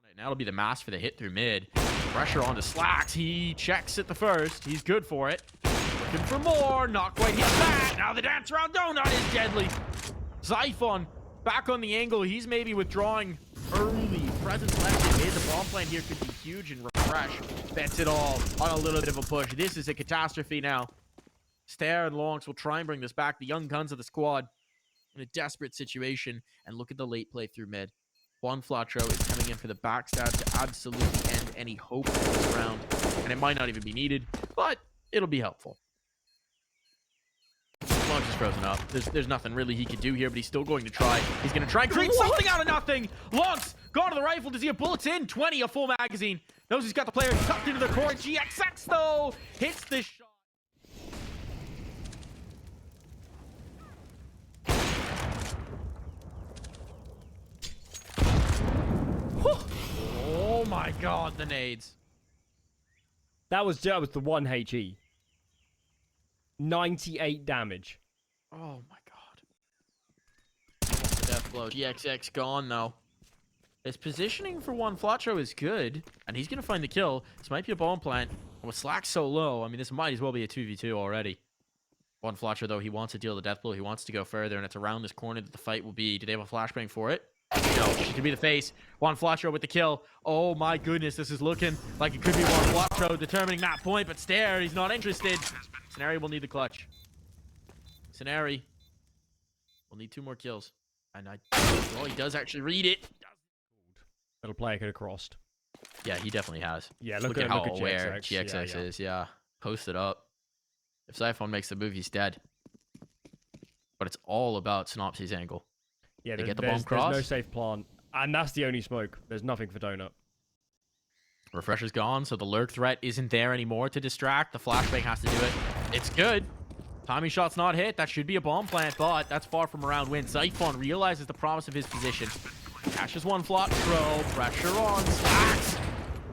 on it. Now it'll be the mask for the hit through mid. Pressure onto Slacks. He checks at the first. He's good for it. Looking for more. Not quite hit that. Now the dance round donut is deadly. Zyphon back on the angle. He's maybe withdrawing early. Presence left in the bomb plant here could be huge, and Refresh bets it all on a little bit of a push. This is a catastrophe now. Stair and Longs will try and bring this back. The young guns of the squad in a desperate situation. And look at the late play through mid. Juan Flatro is coming in for the backstab to absolutely end any hope in this round. And it might not even be needed, but it'll be helpful. Longs is frozen up. There's nothing really he can do here, but he's still going to try. He's going to try and create something out of nothing. Longs, gone to the rifle. Does he have bullets in? 20, a full magazine. Knows he's got the player tucked into the core. GXX, though, hits this shot. Oh my god, the nades. That was the 1 HE. 98 damage. Oh my god. The death blow. GXX gone though. His positioning for Juan Flatro is good, and he's gonna find the kill. This might be a bomb plant. With Slack so low, I mean, this might as well be a 2v2 already. Juan Flatro, though, he wants to deal the death blow. He wants to go further, and it's around this corner that the fight will be. Do they have a flashbang for it? No, she could be the face. Juan Flatro with the kill. Oh my goodness, this is looking like it could be Juan Flatro determining that point, but Stair, he's not interested. Scenari will need the clutch. Scenari will need 2 more kills. And oh, he does actually read it. Little player could have crossed. Yeah, he definitely has. Yeah, look at how aware GXX, GXX is. Yeah, posted up. If Zyphon makes the move, he's dead. But it's all about Synopsy's angle. Yeah, they get the bomb cross. There's no safe plant. And that's the only smoke. There's nothing for Donut. Refresher's gone, so the lurk threat isn't there anymore to distract. The flashbang has to do it. It's good. Timing shot's not hit. That should be a bomb plant, but that's far from a round win. Zyphon realizes the promise of his position. Cashes one flop. Pro. Pressure on. Slacks.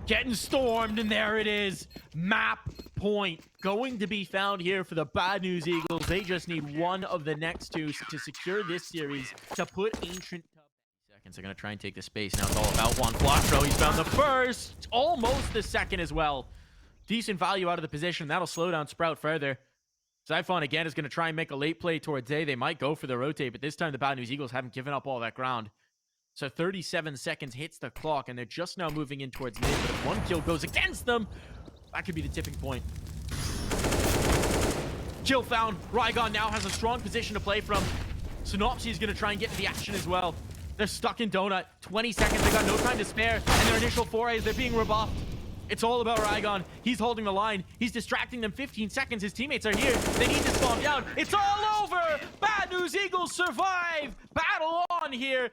Getting stormed, and there it is. Map point going to be found here for the Bad News Eagles. They just need one of the next two to secure this series, to put Ancient... Seconds are going to try and take the space. Now it's all about one flop. Pro. He's found the first. Almost the second as well. Decent value out of the position. That'll slow down Sprout further. Zyphon again is going to try and make a late play towards A. They might go for the rotate, but this time the Bad News Eagles haven't given up all that ground. So 37 seconds hits the clock, and they're just now moving in towards mid. But if one kill goes against them, that could be the tipping point. Kill found. Rygon now has a strong position to play from. Synopsy is going to try and get into the action as well. They're stuck in Donut. 20 seconds. They got no time to spare. And their initial forays, they're being rebuffed. It's all about Rygon. He's holding the line. He's distracting them. 15 seconds. His teammates are here. They need to slow him down. It's all over. Bad News Eagles survive. Battle on here.